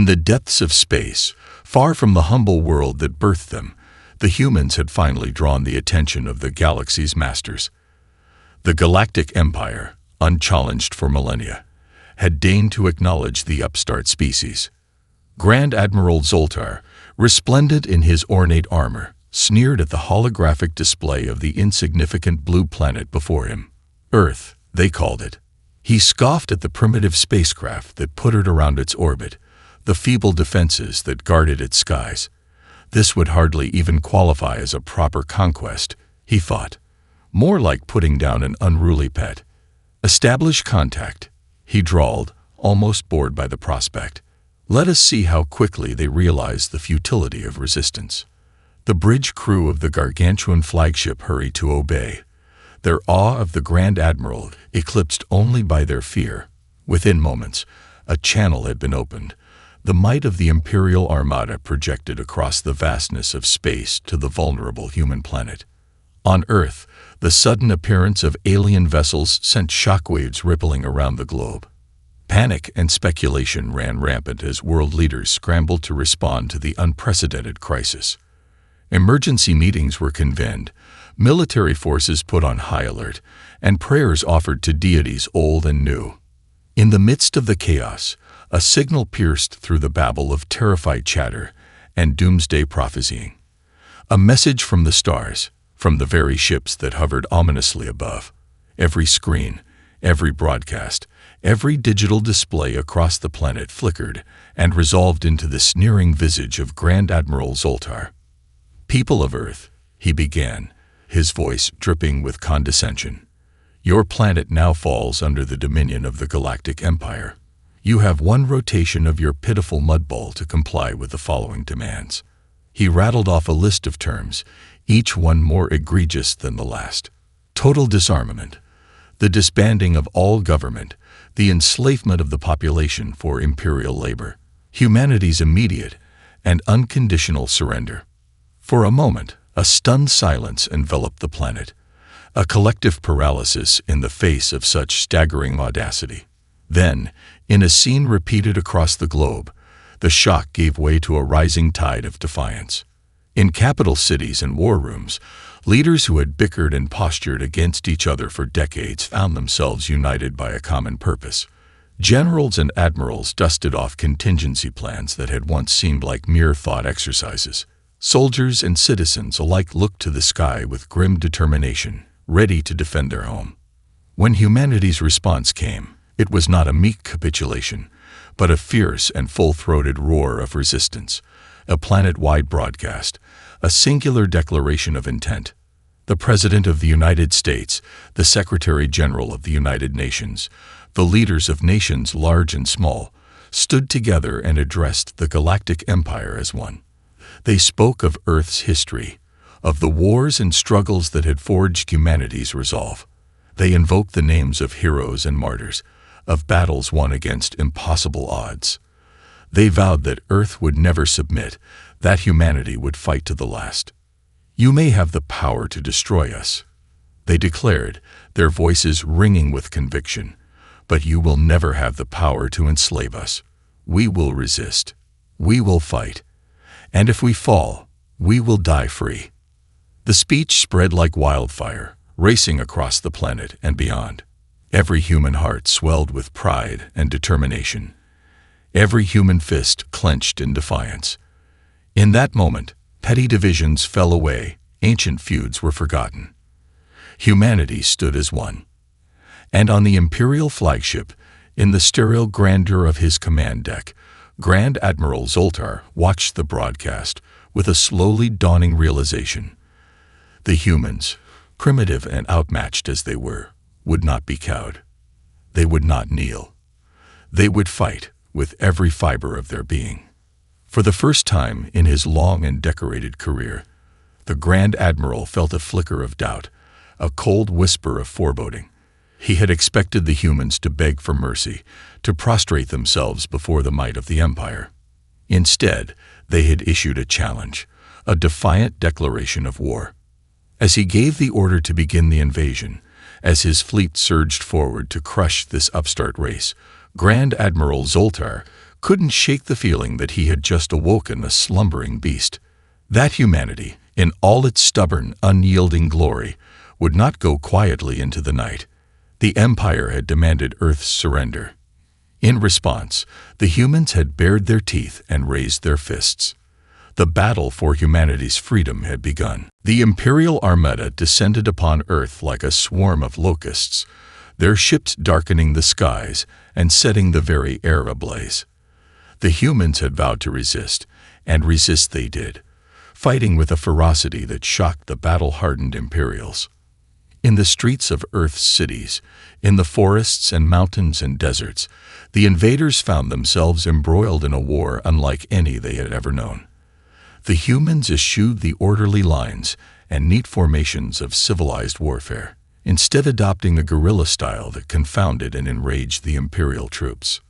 In the depths of space, far from the humble world that birthed them, the humans had finally drawn the attention of the galaxy's masters. The Galactic Empire, unchallenged for millennia, had deigned to acknowledge the upstart species. Grand Admiral Zoltar, resplendent in his ornate armor, sneered at the holographic display of the insignificant blue planet before him. Earth, they called it. He scoffed at the primitive spacecraft that puttered around its orbit, the feeble defenses that guarded its skies. This would hardly even qualify as a proper conquest, he thought. More like putting down an unruly pet. Establish contact, he drawled, almost bored by the prospect. Let us see how quickly they realize the futility of resistance. The bridge crew of the gargantuan flagship hurried to obey, their awe of the Grand Admiral eclipsed only by their fear. Within moments, a channel had been opened. The might of the Imperial Armada projected across the vastness of space to the vulnerable human planet. On Earth, the sudden appearance of alien vessels sent shockwaves rippling around the globe. Panic and speculation ran rampant as world leaders scrambled to respond to the unprecedented crisis. Emergency meetings were convened, military forces put on high alert, and prayers offered to deities old and new. In the midst of the chaos, a signal pierced through the babble of terrified chatter and doomsday prophesying. A message from the stars, from the very ships that hovered ominously above. Every screen, every broadcast, every digital display across the planet flickered and resolved into the sneering visage of Grand Admiral Zoltar. "People of Earth," he began, his voice dripping with condescension. "Your planet now falls under the dominion of the Galactic Empire. You have one rotation of your pitiful mudball to comply with the following demands." He rattled off a list of terms, each one more egregious than the last. Total disarmament, the disbanding of all government, the enslavement of the population for imperial labor, humanity's immediate and unconditional surrender. For a moment, a stunned silence enveloped the planet, a collective paralysis in the face of such staggering audacity. Then, in a scene repeated across the globe, the shock gave way to a rising tide of defiance. In capital cities and war rooms, leaders who had bickered and postured against each other for decades found themselves united by a common purpose. Generals and admirals dusted off contingency plans that had once seemed like mere thought exercises. Soldiers and citizens alike looked to the sky with grim determination, ready to defend their home. When humanity's response came, it was not a meek capitulation, but a fierce and full-throated roar of resistance. A planet-wide broadcast, a singular declaration of intent. The President of the United States, the Secretary General of the United Nations, the leaders of nations large and small, stood together and addressed the Galactic Empire as one. They spoke of Earth's history, of the wars and struggles that had forged humanity's resolve. They invoked the names of heroes and martyrs, of battles won against impossible odds. They vowed that Earth would never submit, that humanity would fight to the last. "You may have the power to destroy us," they declared, their voices ringing with conviction, "but you will never have the power to enslave us. We will resist. We will fight. And if we fall, we will die free." The speech spread like wildfire, racing across the planet and beyond. Every human heart swelled with pride and determination. Every human fist clenched in defiance. In that moment, petty divisions fell away, ancient feuds were forgotten. Humanity stood as one. And on the Imperial flagship, in the sterile grandeur of his command deck, Grand Admiral Zoltar watched the broadcast with a slowly dawning realization. The humans, primitive and outmatched as they were, would not be cowed. They would not kneel. They would fight with every fiber of their being. For the first time in his long and decorated career, the Grand Admiral felt a flicker of doubt, a cold whisper of foreboding. He had expected the humans to beg for mercy, to prostrate themselves before the might of the Empire. Instead, they had issued a challenge, a defiant declaration of war. As he gave the order to begin the invasion, as his fleet surged forward to crush this upstart race, Grand Admiral Zoltar couldn't shake the feeling that he had just awoken a slumbering beast. That humanity, in all its stubborn, unyielding glory, would not go quietly into the night. The Empire had demanded Earth's surrender. In response, the humans had bared their teeth and raised their fists. The battle for humanity's freedom had begun. The Imperial Armada descended upon Earth like a swarm of locusts, their ships darkening the skies and setting the very air ablaze. The humans had vowed to resist, and resist they did, fighting with a ferocity that shocked the battle-hardened Imperials. In the streets of Earth's cities, in the forests and mountains and deserts, the invaders found themselves embroiled in a war unlike any they had ever known. The humans eschewed the orderly lines and neat formations of civilized warfare, instead adopting the guerrilla style that confounded and enraged the Imperial troops.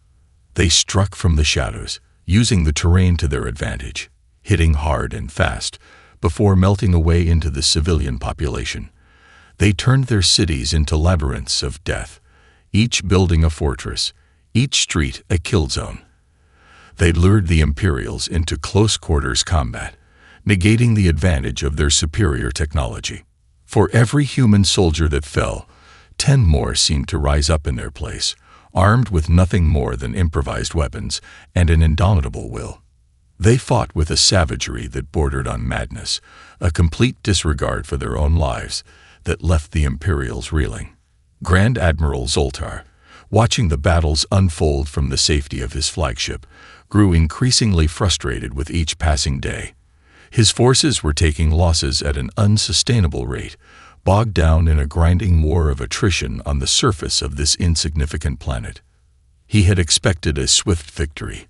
They struck from the shadows, using the terrain to their advantage, hitting hard and fast, before melting away into the civilian population. They turned their cities into labyrinths of death, each building a fortress, each street a kill zone. They lured the Imperials into close-quarters combat, negating the advantage of their superior technology. For every human soldier that fell, 10 more seemed to rise up in their place, armed with nothing more than improvised weapons and an indomitable will. They fought with a savagery that bordered on madness, a complete disregard for their own lives that left the Imperials reeling. Grand Admiral Zoltar, watching the battles unfold from the safety of his flagship, grew increasingly frustrated with each passing day. His forces were taking losses at an unsustainable rate, bogged down in a grinding war of attrition on the surface of this insignificant planet. He had expected a swift victory,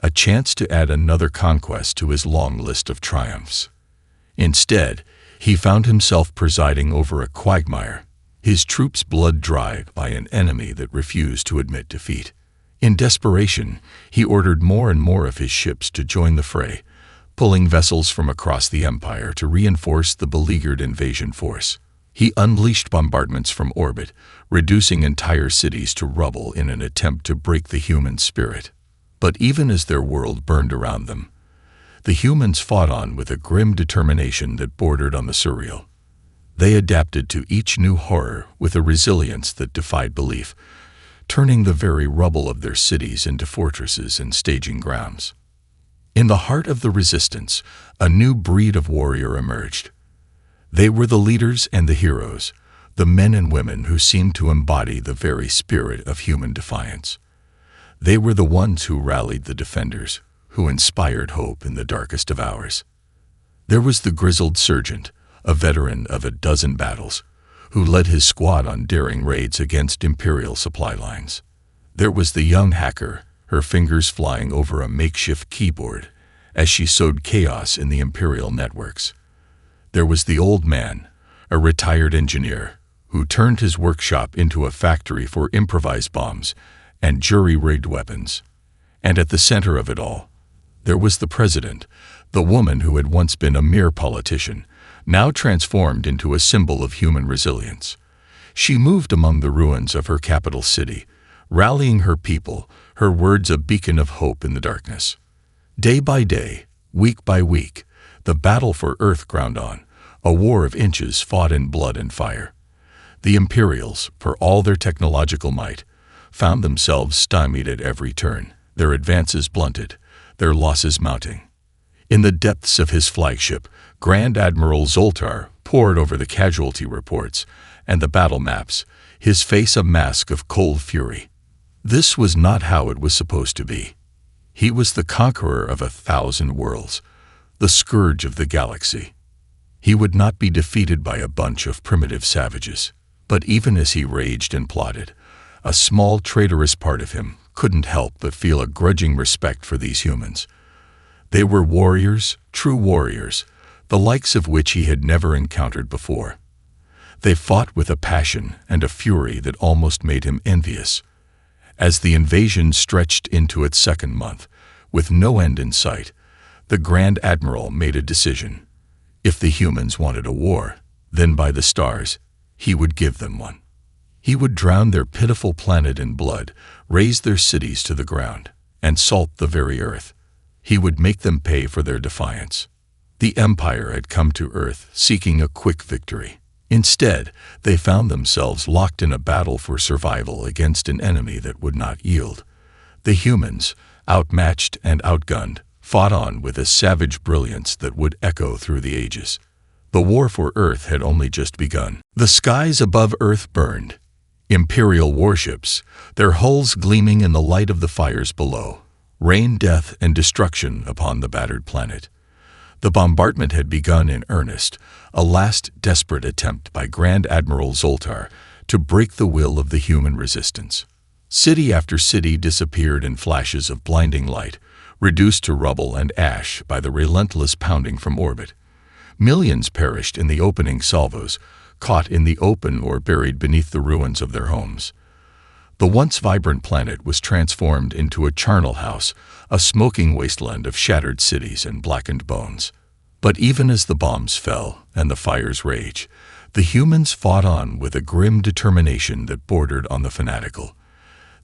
a chance to add another conquest to his long list of triumphs. Instead, he found himself presiding over a quagmire, his troops blood dry by an enemy that refused to admit defeat. In desperation, he ordered more and more of his ships to join the fray, pulling vessels from across the Empire to reinforce the beleaguered invasion force. He unleashed bombardments from orbit, reducing entire cities to rubble in an attempt to break the human spirit. But even as their world burned around them, the humans fought on with a grim determination that bordered on the surreal. They adapted to each new horror with a resilience that defied belief, turning the very rubble of their cities into fortresses and staging grounds. In the heart of the resistance, a new breed of warrior emerged. They were the leaders and the heroes, the men and women who seemed to embody the very spirit of human defiance. They were the ones who rallied the defenders, who inspired hope in the darkest of hours. There was the grizzled sergeant, a veteran of a dozen battles, who led his squad on daring raids against Imperial supply lines. There was the young hacker, her fingers flying over a makeshift keyboard as she sowed chaos in the Imperial networks. There was the old man, a retired engineer, who turned his workshop into a factory for improvised bombs and jury-rigged weapons. And at the center of it all, there was the president, the woman who had once been a mere politician, now transformed into a symbol of human resilience. She moved among the ruins of her capital city, rallying her people, her words a beacon of hope in the darkness. Day by day, week by week, the battle for Earth ground on, a war of inches fought in blood and fire. The Imperials, for all their technological might, found themselves stymied at every turn, their advances blunted, their losses mounting. In the depths of his flagship, Grand Admiral Zoltar pored over the casualty reports and the battle maps, his face a mask of cold fury. This was not how it was supposed to be. He was the conqueror of 1,000 worlds, the scourge of the galaxy. He would not be defeated by a bunch of primitive savages. But even as he raged and plotted, a small traitorous part of him couldn't help but feel a grudging respect for these humans. They were warriors, true warriors, the likes of which he had never encountered before. They fought with a passion and a fury that almost made him envious. As the invasion stretched into its second month, with no end in sight, the Grand Admiral made a decision. If the humans wanted a war, then by the stars, he would give them one. He would drown their pitiful planet in blood, raze their cities to the ground, and salt the very earth. He would make them pay for their defiance. The Empire had come to Earth seeking a quick victory. Instead, they found themselves locked in a battle for survival against an enemy that would not yield. The humans, outmatched and outgunned, fought on with a savage brilliance that would echo through the ages. The war for Earth had only just begun. The skies above Earth burned. Imperial warships, their hulls gleaming in the light of the fires below, rained death and destruction upon the battered planet. The bombardment had begun in earnest, a last desperate attempt by Grand Admiral Zoltar to break the will of the human resistance. City after city disappeared in flashes of blinding light, reduced to rubble and ash by the relentless pounding from orbit. Millions perished in the opening salvos, caught in the open or buried beneath the ruins of their homes. The once vibrant planet was transformed into a charnel house, a smoking wasteland of shattered cities and blackened bones. But even as the bombs fell and the fires raged, the humans fought on with a grim determination that bordered on the fanatical.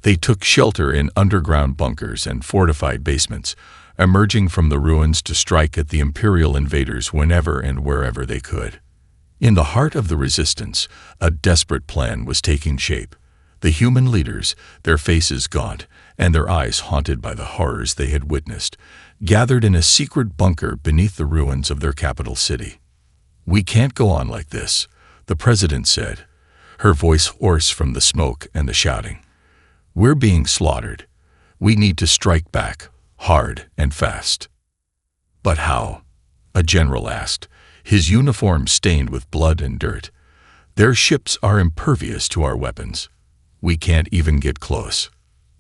They took shelter in underground bunkers and fortified basements, emerging from the ruins to strike at the Imperial invaders whenever and wherever they could. In the heart of the resistance, a desperate plan was taking shape. The human leaders, their faces gaunt and their eyes haunted by the horrors they had witnessed, gathered in a secret bunker beneath the ruins of their capital city. "We can't go on like this," the president said, her voice hoarse from the smoke and the shouting. "We're being slaughtered. We need to strike back, hard and fast." "But how?" a general asked, his uniform stained with blood and dirt. "Their ships are impervious to our weapons. We can't even get close."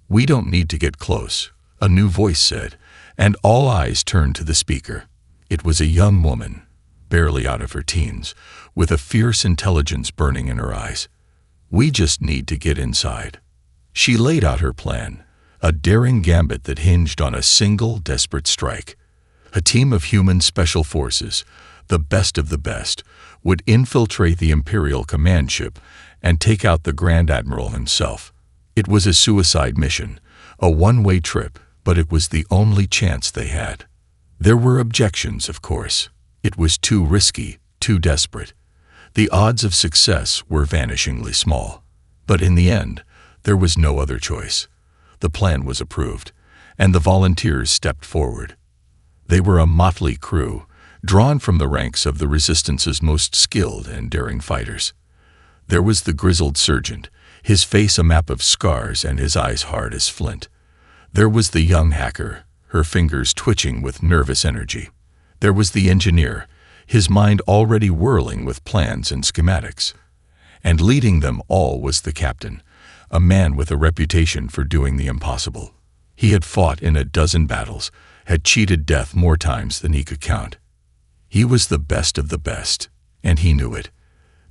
"We don't need to get close," a new voice said, and all eyes turned to the speaker. It was a young woman, barely out of her teens, with a fierce intelligence burning in her eyes. "We just need to get inside." She laid out her plan, a daring gambit that hinged on a single desperate strike. A team of human special forces, the best of the best, would infiltrate the Imperial command ship and take out the Grand Admiral himself. It was a suicide mission, a one-way trip, but it was the only chance they had. There were objections, of course. It was too risky, too desperate. The odds of success were vanishingly small. But in the end, there was no other choice. The plan was approved, and the volunteers stepped forward. They were a motley crew, drawn from the ranks of the Resistance's most skilled and daring fighters. There was the grizzled sergeant, his face a map of scars and his eyes hard as flint. There was the young hacker, her fingers twitching with nervous energy. There was the engineer, his mind already whirling with plans and schematics. And leading them all was the captain, a man with a reputation for doing the impossible. He had fought in a dozen battles, had cheated death more times than he could count. He was the best of the best, and he knew it.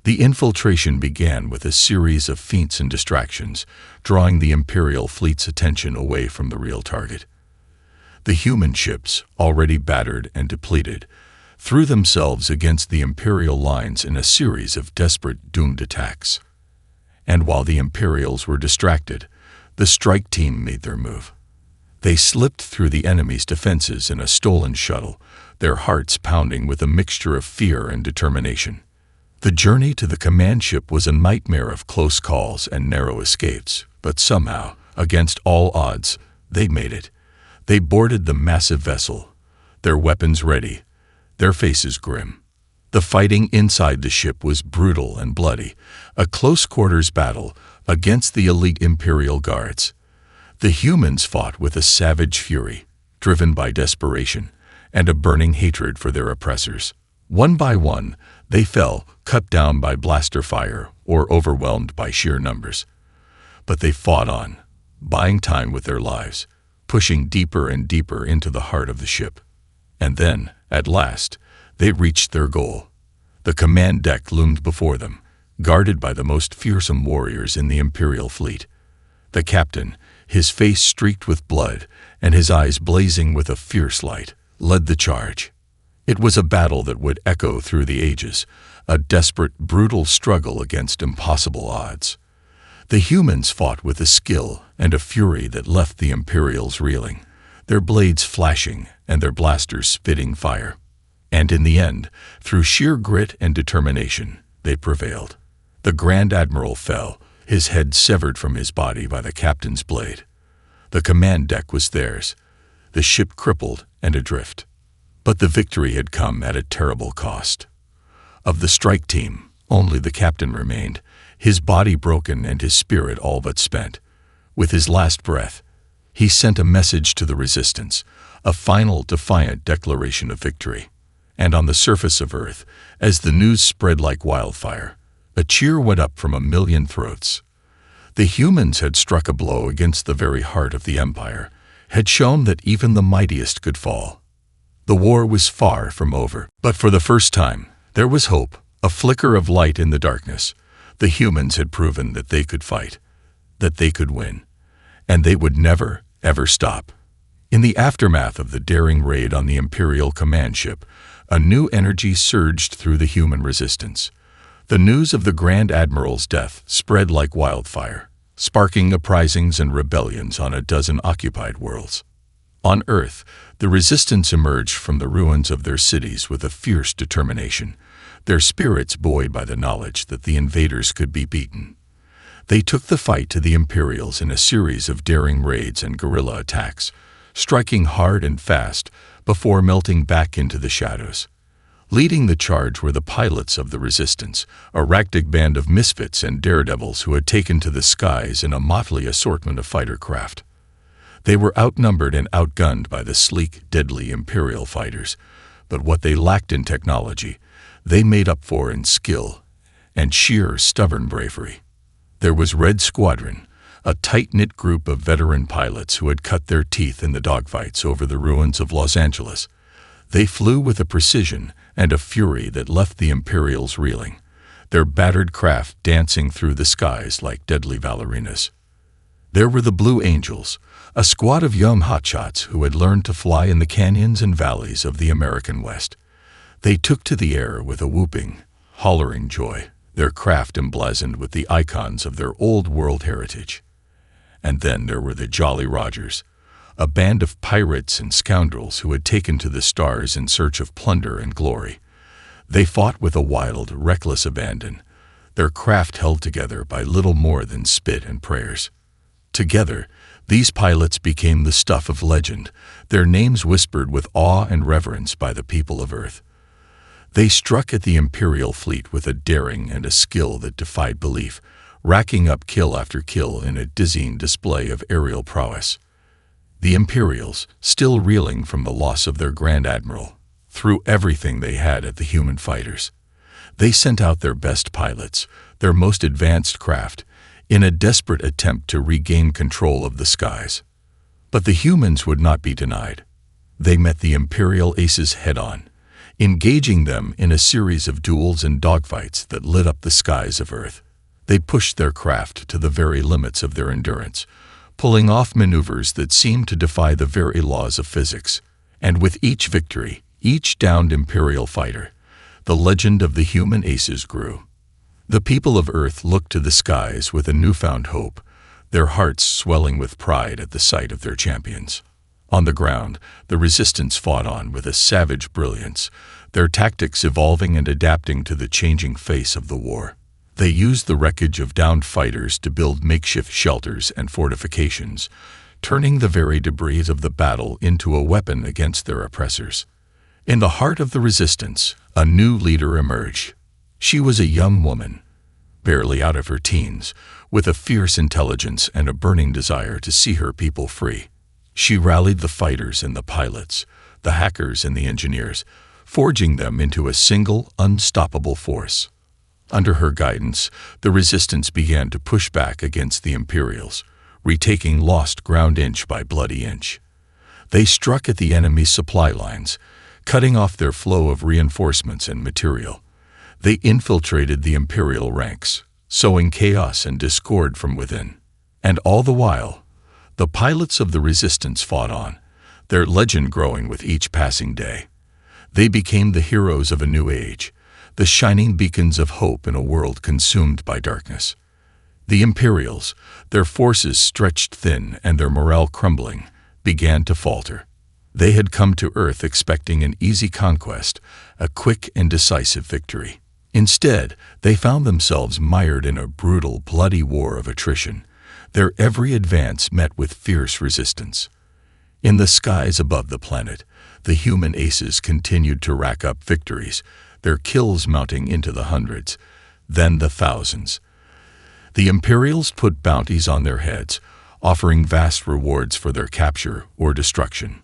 The infiltration began with a series of feints and distractions, drawing the Imperial fleet's attention away from the real target. The human ships, already battered and depleted, threw themselves against the Imperial lines in a series of desperate, doomed attacks. And while the Imperials were distracted, the strike team made their move. They slipped through the enemy's defenses in a stolen shuttle, their hearts pounding with a mixture of fear and determination. The journey to the command ship was a nightmare of close calls and narrow escapes, but somehow, against all odds, they made it. They boarded the massive vessel, their weapons ready, their faces grim. The fighting inside the ship was brutal and bloody, a close-quarters battle against the elite Imperial guards. The humans fought with a savage fury, driven by desperation and a burning hatred for their oppressors. One by one, they fell, cut down by blaster fire or overwhelmed by sheer numbers. But they fought on, buying time with their lives, pushing deeper and deeper into the heart of the ship. And then, at last, they reached their goal. The command deck loomed before them, guarded by the most fearsome warriors in the Imperial fleet. The captain, his face streaked with blood and his eyes blazing with a fierce light, led the charge. It was a battle that would echo through the ages, a desperate, brutal struggle against impossible odds. The humans fought with a skill and a fury that left the Imperials reeling, their blades flashing and their blasters spitting fire. And in the end, through sheer grit and determination, they prevailed. The Grand Admiral fell, his head severed from his body by the captain's blade. The command deck was theirs, the ship crippled and adrift. But the victory had come at a terrible cost. Of the strike team, only the captain remained, his body broken and his spirit all but spent. With his last breath, he sent a message to the resistance, a final defiant declaration of victory. And on the surface of Earth, as the news spread like wildfire, a cheer went up from a million throats. The humans had struck a blow against the very heart of the Empire, had shown that even the mightiest could fall. The war was far from over, but for the first time, there was hope, a flicker of light in the darkness. The humans had proven that they could fight, that they could win, and they would never, ever stop. In the aftermath of the daring raid on the Imperial command ship, a new energy surged through the human resistance. The news of the Grand Admiral's death spread like wildfire, sparking uprisings and rebellions on a dozen occupied worlds. On Earth, the resistance emerged from the ruins of their cities with a fierce determination, their spirits buoyed by the knowledge that the invaders could be beaten. They took the fight to the Imperials in a series of daring raids and guerrilla attacks, striking hard and fast before melting back into the shadows. Leading the charge were the pilots of the resistance, a ragtag band of misfits and daredevils who had taken to the skies in a motley assortment of fighter craft. They were outnumbered and outgunned by the sleek, deadly Imperial fighters, but what they lacked in technology, they made up for in skill and sheer stubborn bravery. There was Red Squadron, a tight-knit group of veteran pilots who had cut their teeth in the dogfights over the ruins of Los Angeles. They flew with a precision and a fury that left the Imperials reeling, their battered craft dancing through the skies like deadly ballerinas. There were the Blue Angels, a squad of young hotshots who had learned to fly in the canyons and valleys of the American West. They took to the air with a whooping, hollering joy, their craft emblazoned with the icons of their old world heritage. And then there were the Jolly Rogers, a band of pirates and scoundrels who had taken to the stars in search of plunder and glory. They fought with a wild, reckless abandon, their craft held together by little more than spit and prayers. Together, these pilots became the stuff of legend, their names whispered with awe and reverence by the people of Earth. They struck at the Imperial fleet with a daring and a skill that defied belief, racking up kill after kill in a dizzying display of aerial prowess. The Imperials, still reeling from the loss of their Grand Admiral, threw everything they had at the human fighters. They sent out their best pilots, their most advanced craft, in a desperate attempt to regain control of the skies. But the humans would not be denied. They met the Imperial aces head-on, engaging them in a series of duels and dogfights that lit up the skies of Earth. They pushed their craft to the very limits of their endurance, pulling off maneuvers that seemed to defy the very laws of physics. And with each victory, each downed Imperial fighter, the legend of the human aces grew. The people of Earth looked to the skies with a newfound hope, their hearts swelling with pride at the sight of their champions. On the ground, the resistance fought on with a savage brilliance, their tactics evolving and adapting to the changing face of the war. They used the wreckage of downed fighters to build makeshift shelters and fortifications, turning the very debris of the battle into a weapon against their oppressors. In the heart of the resistance, a new leader emerged. She was a young woman, barely out of her teens, with a fierce intelligence and a burning desire to see her people free. She rallied the fighters and the pilots, the hackers and the engineers, forging them into a single, unstoppable force. Under her guidance, the resistance began to push back against the Imperials, retaking lost ground inch by bloody inch. They struck at the enemy's supply lines, cutting off their flow of reinforcements and material. They infiltrated the Imperial ranks, sowing chaos and discord from within. And all the while, the pilots of the resistance fought on, their legend growing with each passing day. They became the heroes of a new age, the shining beacons of hope in a world consumed by darkness. The Imperials, their forces stretched thin and their morale crumbling, began to falter. They had come to Earth expecting an easy conquest, a quick and decisive victory. Instead, they found themselves mired in a brutal, bloody war of attrition, their every advance met with fierce resistance. In the skies above the planet, the human aces continued to rack up victories, their kills mounting into the hundreds, then the thousands. The Imperials put bounties on their heads, offering vast rewards for their capture or destruction.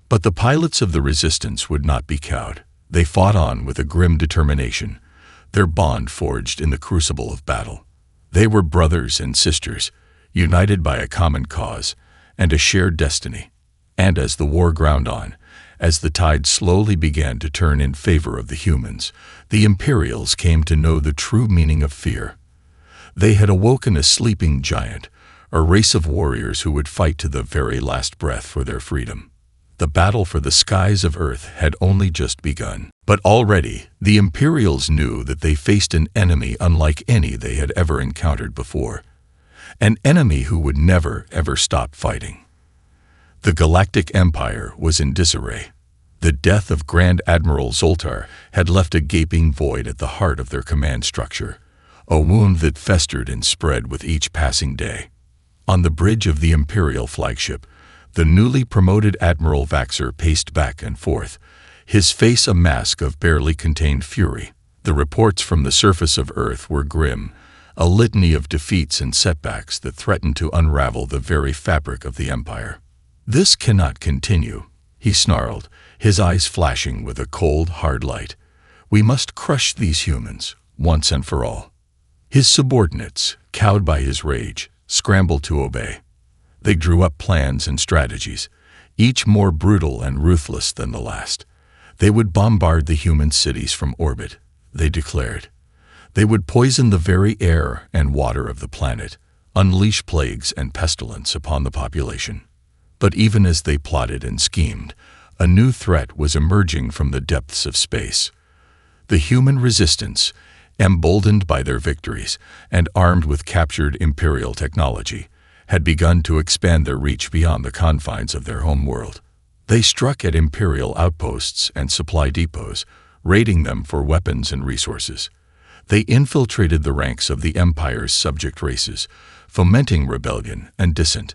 But the pilots of the Resistance would not be cowed. They fought on with a grim determination, their bond forged in the crucible of battle. They were brothers and sisters, united by a common cause and a shared destiny. And as the war ground on, as the tide slowly began to turn in favor of the humans, the Imperials came to know the true meaning of fear. They had awoken a sleeping giant, a race of warriors who would fight to the very last breath for their freedom. The battle for the skies of Earth had only just begun. But already, the Imperials knew that they faced an enemy unlike any they had ever encountered before. An enemy who would never, ever stop fighting. The Galactic Empire was in disarray. The death of Grand Admiral Zoltar had left a gaping void at the heart of their command structure, a wound that festered and spread with each passing day. On the bridge of the Imperial flagship, the newly promoted Admiral Vaxer paced back and forth, his face a mask of barely contained fury. The reports from the surface of Earth were grim, a litany of defeats and setbacks that threatened to unravel the very fabric of the Empire. "This cannot continue," he snarled, his eyes flashing with a cold, hard light. "We must crush these humans, once and for all." His subordinates, cowed by his rage, scrambled to obey. They drew up plans and strategies, each more brutal and ruthless than the last. They would bombard the human cities from orbit, they declared. They would poison the very air and water of the planet, unleash plagues and pestilence upon the population. But even as they plotted and schemed, a new threat was emerging from the depths of space. The human resistance, emboldened by their victories and armed with captured Imperial technology, had begun to expand their reach beyond the confines of their home world. They struck at Imperial outposts and supply depots, raiding them for weapons and resources. They infiltrated the ranks of the Empire's subject races, fomenting rebellion and dissent.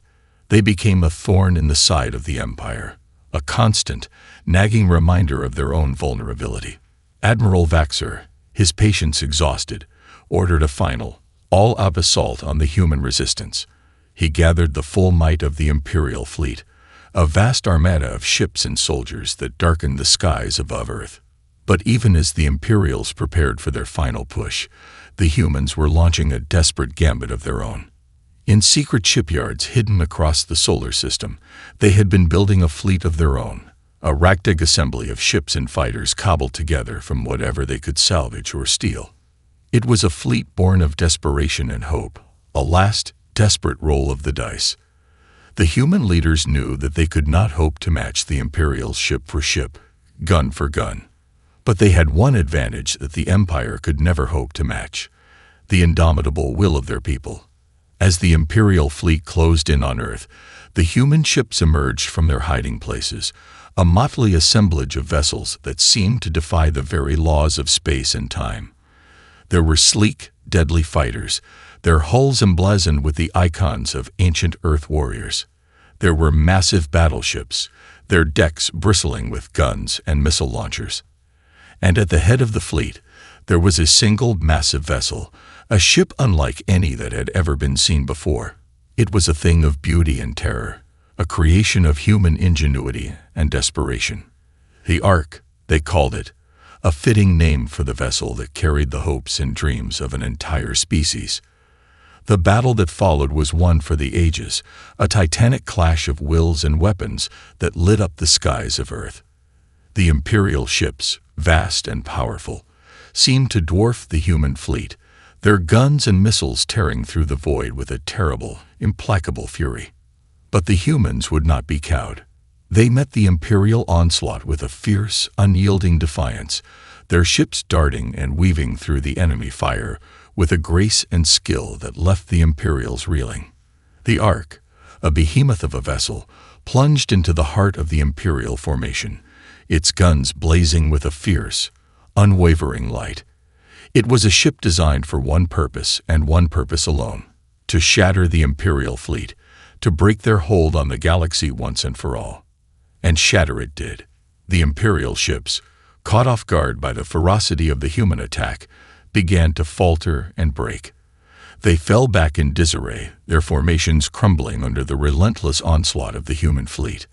They became a thorn in the side of the Empire, a constant, nagging reminder of their own vulnerability. Admiral Vaxer, his patience exhausted, ordered a final, all-out assault on the human resistance. He gathered the full might of the Imperial fleet, a vast armada of ships and soldiers that darkened the skies above Earth. But even as the Imperials prepared for their final push, the humans were launching a desperate gambit of their own. In secret shipyards hidden across the solar system, they had been building a fleet of their own, a ragtag assembly of ships and fighters cobbled together from whatever they could salvage or steal. It was a fleet born of desperation and hope, a last, desperate roll of the dice. The human leaders knew that they could not hope to match the Imperials ship for ship, gun for gun. But they had one advantage that the Empire could never hope to match: the indomitable will of their people. As the Imperial fleet closed in on Earth, the human ships emerged from their hiding places, a motley assemblage of vessels that seemed to defy the very laws of space and time. There were sleek, deadly fighters, their hulls emblazoned with the icons of ancient Earth warriors. There were massive battleships, their decks bristling with guns and missile launchers. And at the head of the fleet, there was a single massive vessel, a ship unlike any that had ever been seen before. It was a thing of beauty and terror, a creation of human ingenuity and desperation. The Ark, they called it, a fitting name for the vessel that carried the hopes and dreams of an entire species. The battle that followed was one for the ages, a titanic clash of wills and weapons that lit up the skies of Earth. The Imperial ships, vast and powerful, seemed to dwarf the human fleet, their guns and missiles tearing through the void with a terrible, implacable fury. But the humans would not be cowed. They met the Imperial onslaught with a fierce, unyielding defiance, their ships darting and weaving through the enemy fire with a grace and skill that left the Imperials reeling. The Ark, a behemoth of a vessel, plunged into the heart of the Imperial formation, its guns blazing with a fierce, unwavering light. It was a ship designed for one purpose and one purpose alone: to shatter the Imperial fleet, to break their hold on the galaxy once and for all. And shatter it did. The Imperial ships, caught off guard by the ferocity of the human attack, began to falter and break. They fell back in disarray, their formations crumbling under the relentless onslaught of the human fleet.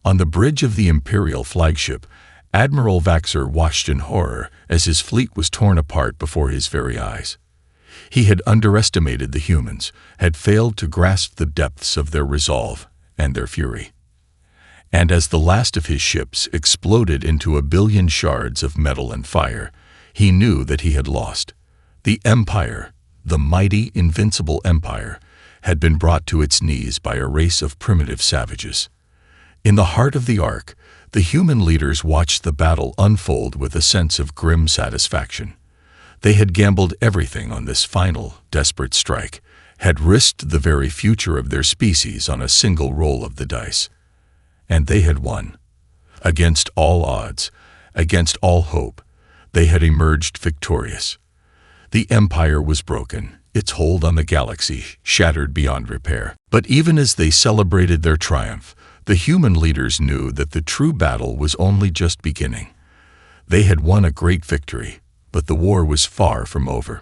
On the bridge of the Imperial flagship, Admiral Vaxer watched in horror as his fleet was torn apart before his very eyes. He had underestimated the humans, had failed to grasp the depths of their resolve and their fury. And as the last of his ships exploded into a billion shards of metal and fire, he knew that he had lost. The Empire, the mighty, invincible Empire, had been brought to its knees by a race of primitive savages. In the heart of the Ark, the human leaders watched the battle unfold with a sense of grim satisfaction. They had gambled everything on this final, desperate strike, had risked the very future of their species on a single roll of the dice. And they had won. Against all odds, against all hope, they had emerged victorious. The Empire was broken, its hold on the galaxy shattered beyond repair. But even as they celebrated their triumph, the human leaders knew that the true battle was only just beginning. They had won a great victory, but the war was far from over.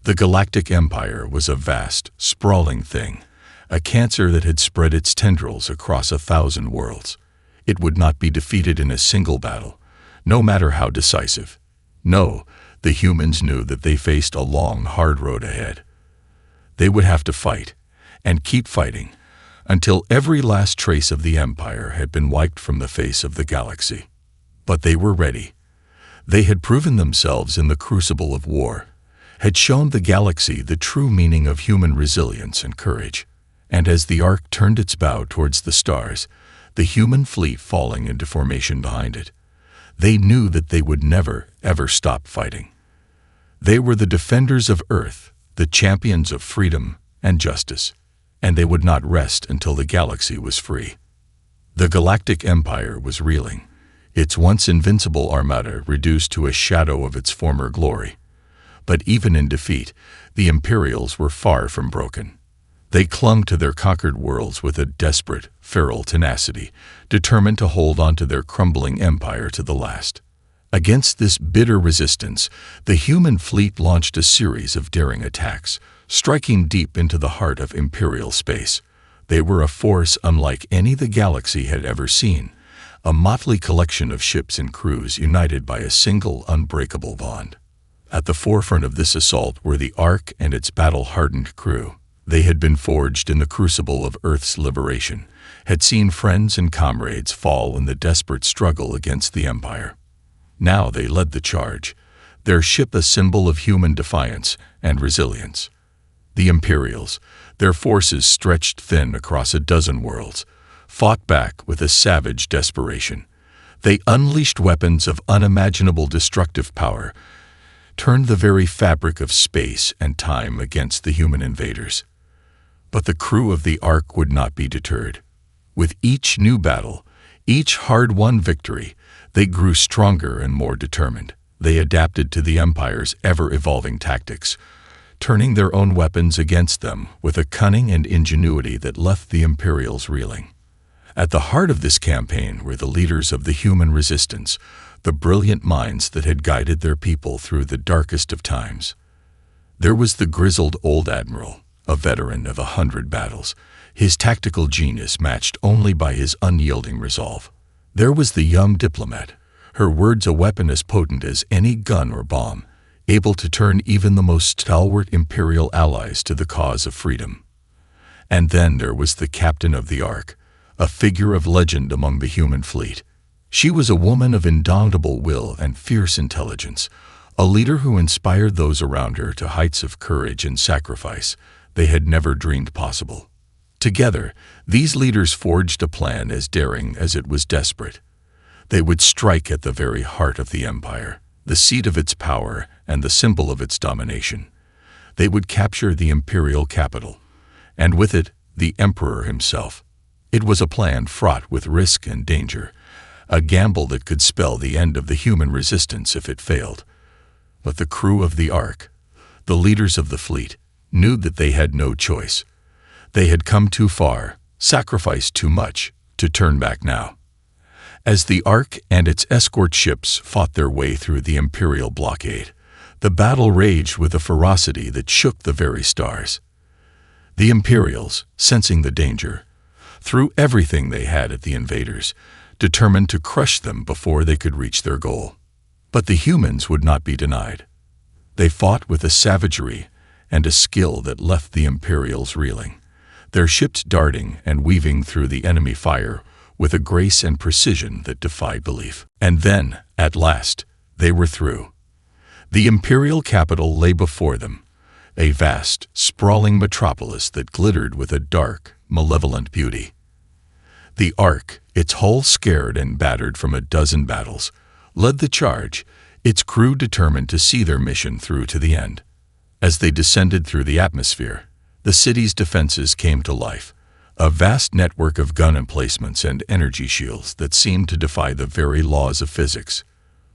The Galactic Empire was a vast, sprawling thing, a cancer that had spread its tendrils across 1,000 worlds. It would not be defeated in a single battle, no matter how decisive. No, the humans knew that they faced a long, hard road ahead. They would have to fight, and keep fighting, until every last trace of the Empire had been wiped from the face of the galaxy. But they were ready. They had proven themselves in the crucible of war, had shown the galaxy the true meaning of human resilience and courage. And as the Ark turned its bow towards the stars, the human fleet falling into formation behind it, they knew that they would never, ever stop fighting. They were the defenders of Earth, the champions of freedom and justice, and they would not rest until the galaxy was free. The Galactic Empire was reeling, its once invincible armada reduced to a shadow of its former glory. But even in defeat, the Imperials were far from broken. They clung to their conquered worlds with a desperate, feral tenacity, determined to hold on to their crumbling empire to the last. Against this bitter resistance, the human fleet launched a series of daring attacks, striking deep into the heart of Imperial space. They were a force unlike any the galaxy had ever seen, a motley collection of ships and crews united by a single unbreakable bond. At the forefront of this assault were the Ark and its battle-hardened crew. They had been forged in the crucible of Earth's liberation, had seen friends and comrades fall in the desperate struggle against the Empire. Now they led the charge, their ship a symbol of human defiance and resilience. The Imperials, their forces stretched thin across 12 worlds, fought back with a savage desperation. They unleashed weapons of unimaginable destructive power, turned the very fabric of space and time against the human invaders. But the crew of the Ark would not be deterred. With each new battle, each hard-won victory, they grew stronger and more determined. They adapted to the Empire's ever-evolving tactics, turning their own weapons against them with a cunning and ingenuity that left the Imperials reeling. At the heart of this campaign were the leaders of the human resistance, the brilliant minds that had guided their people through the darkest of times. There was the grizzled old admiral, a veteran of 100 battles, his tactical genius matched only by his unyielding resolve. There was the young diplomat, her words a weapon as potent as any gun or bomb, able to turn even the most stalwart Imperial allies to the cause of freedom. And then there was the captain of the Ark, a figure of legend among the human fleet. She was a woman of indomitable will and fierce intelligence, a leader who inspired those around her to heights of courage and sacrifice they had never dreamed possible. Together, these leaders forged a plan as daring as it was desperate. They would strike at the very heart of the Empire, the seat of its power and the symbol of its domination. They would capture the imperial capital, and with it, the emperor himself. It was a plan fraught with risk and danger, a gamble that could spell the end of the human resistance if it failed. But the crew of the Ark, the leaders of the fleet, knew that they had no choice. They had come too far, sacrificed too much, to turn back now. As the Ark and its escort ships fought their way through the imperial blockade, the battle raged with a ferocity that shook the very stars. The Imperials, sensing the danger, threw everything they had at the invaders, determined to crush them before they could reach their goal. But the humans would not be denied. They fought with a savagery and a skill that left the Imperials reeling, their ships darting and weaving through the enemy fire with a grace and precision that defied belief. And then, at last, they were through. The imperial capital lay before them, a vast, sprawling metropolis that glittered with a dark, malevolent beauty. The Ark, its hull scarred and battered from a dozen battles, led the charge, its crew determined to see their mission through to the end. As they descended through the atmosphere, the city's defenses came to life, a vast network of gun emplacements and energy shields that seemed to defy the very laws of physics.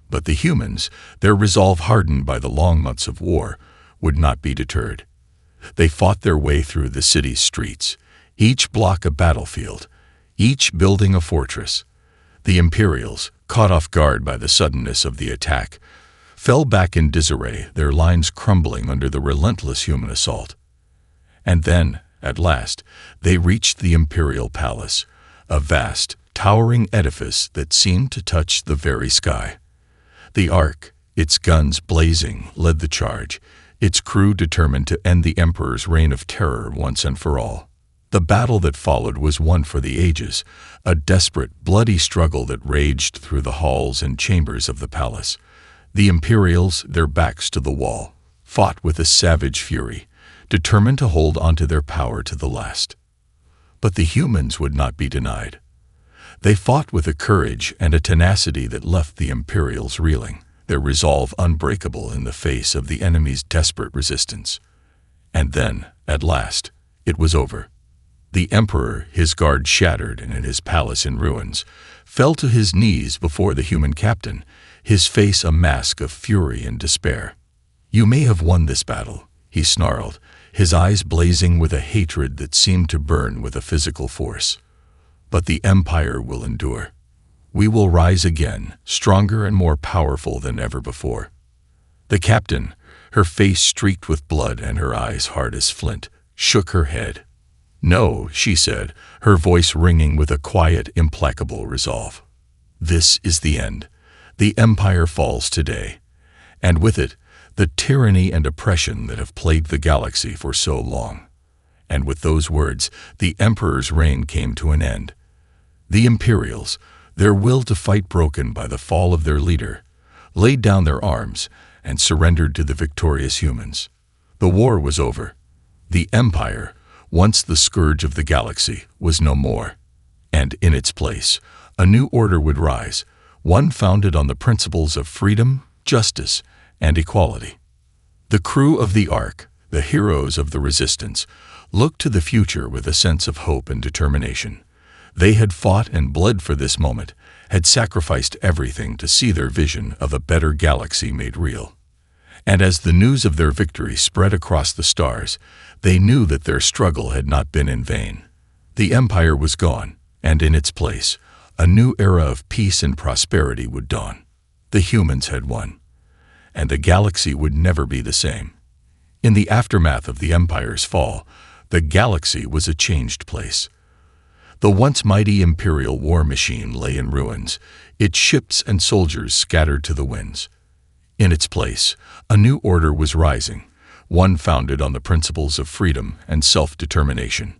But the humans, their resolve hardened by the long months of war, would not be deterred. They fought their way through the city's streets, each block a battlefield, each building a fortress. The Imperials, caught off guard by the suddenness of the attack, fell back in disarray, their lines crumbling under the relentless human assault. And then, at last, they reached the Imperial Palace, a vast, towering edifice that seemed to touch the very sky. The Ark, its guns blazing, led the charge, its crew determined to end the Emperor's reign of terror once and for all. The battle that followed was one for the ages, a desperate, bloody struggle that raged through the halls and chambers of the palace. The Imperials, their backs to the wall, fought with a savage fury, determined to hold onto their power to the last. But the humans would not be denied. They fought with a courage and a tenacity that left the Imperials reeling, their resolve unbreakable in the face of the enemy's desperate resistance. And then, at last, it was over. The Emperor, his guard shattered and his palace in ruins, fell to his knees before the human captain, his face a mask of fury and despair. "You may have won this battle," he snarled, his eyes blazing with a hatred that seemed to burn with a physical force. "But the Empire will endure. We will rise again, stronger and more powerful than ever before." The captain, her face streaked with blood and her eyes hard as flint, shook her head. "No," she said, her voice ringing with a quiet, implacable resolve. "This is the end. The Empire falls today, and with it, the tyranny and oppression that have plagued the galaxy for so long." And with those words, the Emperor's reign came to an end. The Imperials, their will to fight broken by the fall of their leader, laid down their arms and surrendered to the victorious humans. The war was over. The Empire, once the scourge of the galaxy, was no more. And in its place, a new order would rise, one founded on the principles of freedom, justice, and equality. The crew of the Ark, the heroes of the resistance, looked to the future with a sense of hope and determination. They had fought and bled for this moment, had sacrificed everything to see their vision of a better galaxy made real. And as the news of their victory spread across the stars, they knew that their struggle had not been in vain. The Empire was gone, and in its place, a new era of peace and prosperity would dawn. The humans had won, and the galaxy would never be the same. In the aftermath of the Empire's fall, the galaxy was a changed place. The once mighty imperial war machine lay in ruins, its ships and soldiers scattered to the winds. In its place, a new order was rising, one founded on the principles of freedom and self-determination.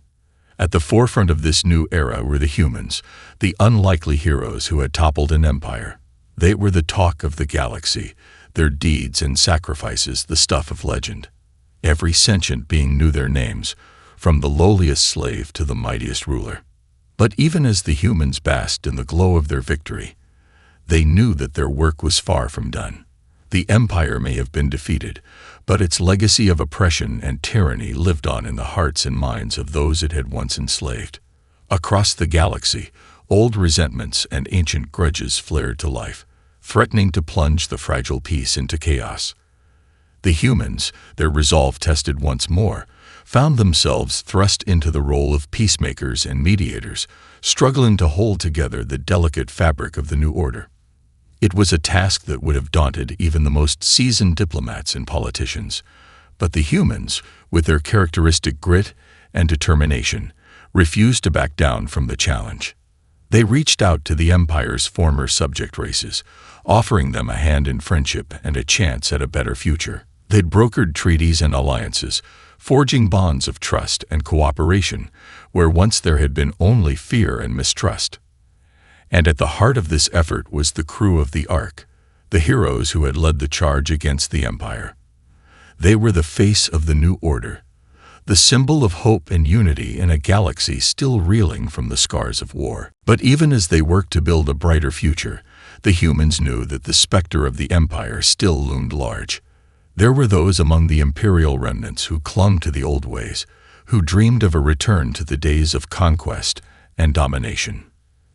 At the forefront of this new era were the humans, the unlikely heroes who had toppled an empire. They were the talk of the galaxy, their deeds and sacrifices the stuff of legend. Every sentient being knew their names, from the lowliest slave to the mightiest ruler. But even as the humans basked in the glow of their victory, they knew that their work was far from done. The Empire may have been defeated, but its legacy of oppression and tyranny lived on in the hearts and minds of those it had once enslaved. Across the galaxy, old resentments and ancient grudges flared to life, threatening to plunge the fragile peace into chaos. The humans, their resolve tested once more, found themselves thrust into the role of peacemakers and mediators, struggling to hold together the delicate fabric of the new order. It was a task that would have daunted even the most seasoned diplomats and politicians, but the humans, with their characteristic grit and determination, refused to back down from the challenge. They reached out to the Empire's former subject races, offering them a hand in friendship and a chance at a better future. They'd brokered treaties and alliances, forging bonds of trust and cooperation where once there had been only fear and mistrust. And at the heart of this effort was the crew of the Ark, the heroes who had led the charge against the Empire. They were the face of the new order, the symbol of hope and unity in a galaxy still reeling from the scars of war. But even as they worked to build a brighter future, the humans knew that the specter of the Empire still loomed large. There were those among the Imperial remnants who clung to the old ways, who dreamed of a return to the days of conquest and domination.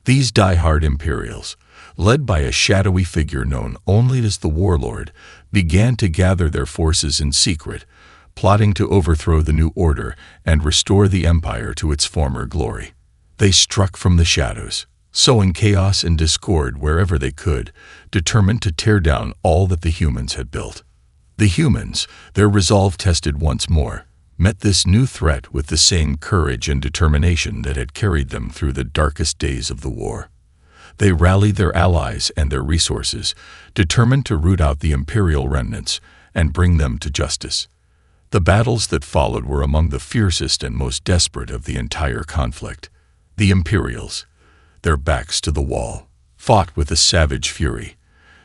These die-hard Imperials, led by a shadowy figure known only as the Warlord, began to gather their forces in secret, plotting to overthrow the new order and restore the Empire to its former glory. They struck from the shadows, sowing chaos and discord wherever they could, determined to tear down all that the humans had built. The humans, their resolve tested once more, met this new threat with the same courage and determination that had carried them through the darkest days of the war. They rallied their allies and their resources, determined to root out the Imperial remnants and bring them to justice. The battles that followed were among the fiercest and most desperate of the entire conflict. The Imperials, their backs to the wall, fought with a savage fury,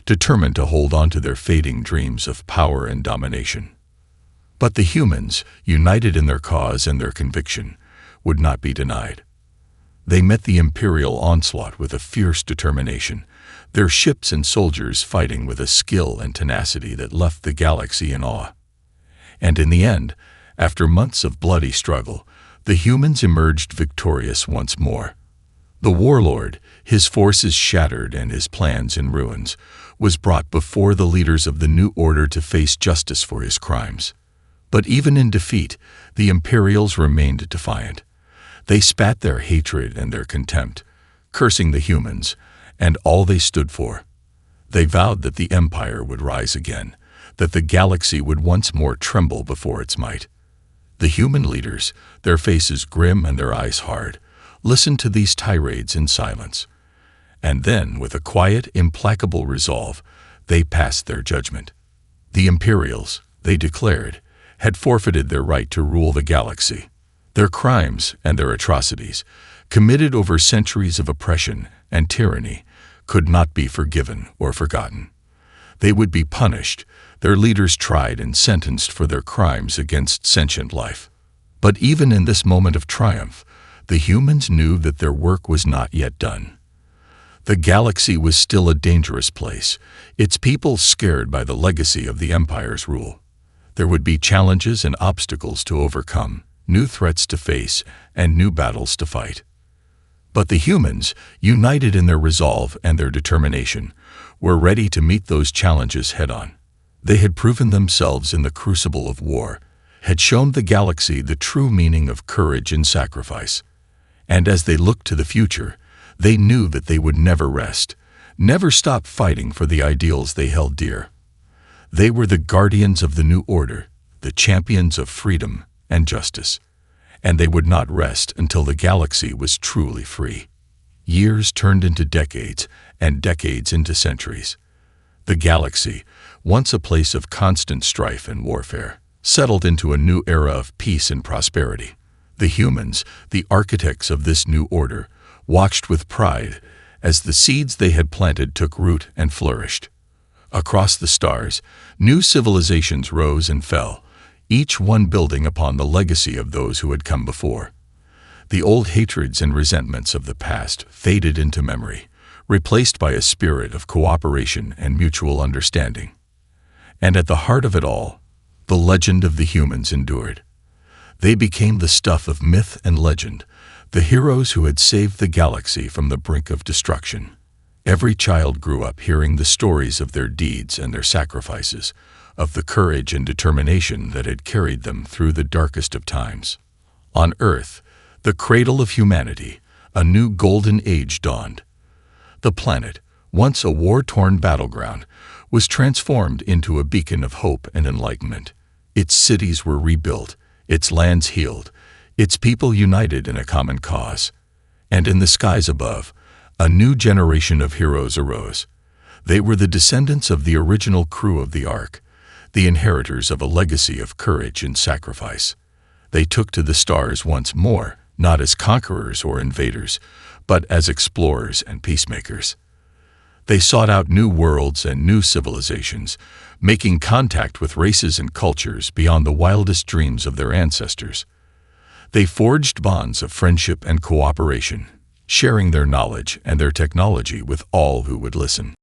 determined to hold on to their fading dreams of power and domination. But the humans, united in their cause and their conviction, would not be denied. They met the Imperial onslaught with a fierce determination, their ships and soldiers fighting with a skill and tenacity that left the galaxy in awe. And in the end, after months of bloody struggle, the humans emerged victorious once more. The Warlord, his forces shattered and his plans in ruins, was brought before the leaders of the new order to face justice for his crimes. But even in defeat, the Imperials remained defiant. They spat their hatred and their contempt, cursing the humans and all they stood for. They vowed that the Empire would rise again, that the galaxy would once more tremble before its might. The human leaders, their faces grim and their eyes hard, listened to these tirades in silence. And then, with a quiet, implacable resolve, they passed their judgment. The Imperials, they declared, had forfeited their right to rule the galaxy. Their crimes and their atrocities, committed over centuries of oppression and tyranny, could not be forgiven or forgotten. They would be punished, their leaders tried and sentenced for their crimes against sentient life. But even in this moment of triumph, the humans knew that their work was not yet done. The galaxy was still a dangerous place, its people scared by the legacy of the Empire's rule. There would be challenges and obstacles to overcome, new threats to face, and new battles to fight. But the humans, united in their resolve and their determination, were ready to meet those challenges head-on. They had proven themselves in the crucible of war, had shown the galaxy the true meaning of courage and sacrifice. And as they looked to the future, they knew that they would never rest, never stop fighting for the ideals they held dear. They were the guardians of the new order, the champions of freedom and justice, and they would not rest until the galaxy was truly free. Years turned into decades, and decades into centuries. The galaxy, once a place of constant strife and warfare, settled into a new era of peace and prosperity. The humans, the architects of this new order, watched with pride as the seeds they had planted took root and flourished. Across the stars, new civilizations rose and fell, each one building upon the legacy of those who had come before. The old hatreds and resentments of the past faded into memory, replaced by a spirit of cooperation and mutual understanding. And at the heart of it all, the legend of the humans endured. They became the stuff of myth and legend, the heroes who had saved the galaxy from the brink of destruction. Every child grew up hearing the stories of their deeds and their sacrifices, of the courage and determination that had carried them through the darkest of times. On Earth, the cradle of humanity, a new golden age dawned. The planet, once a war-torn battleground, was transformed into a beacon of hope and enlightenment. Its cities were rebuilt, its lands healed, its people united in a common cause. And in the skies above, a new generation of heroes arose. They were the descendants of the original crew of the Ark, the inheritors of a legacy of courage and sacrifice. They took to the stars once more, not as conquerors or invaders, but as explorers and peacemakers. They sought out new worlds and new civilizations, making contact with races and cultures beyond the wildest dreams of their ancestors. They forged bonds of friendship and cooperation, sharing their knowledge and their technology with all who would listen.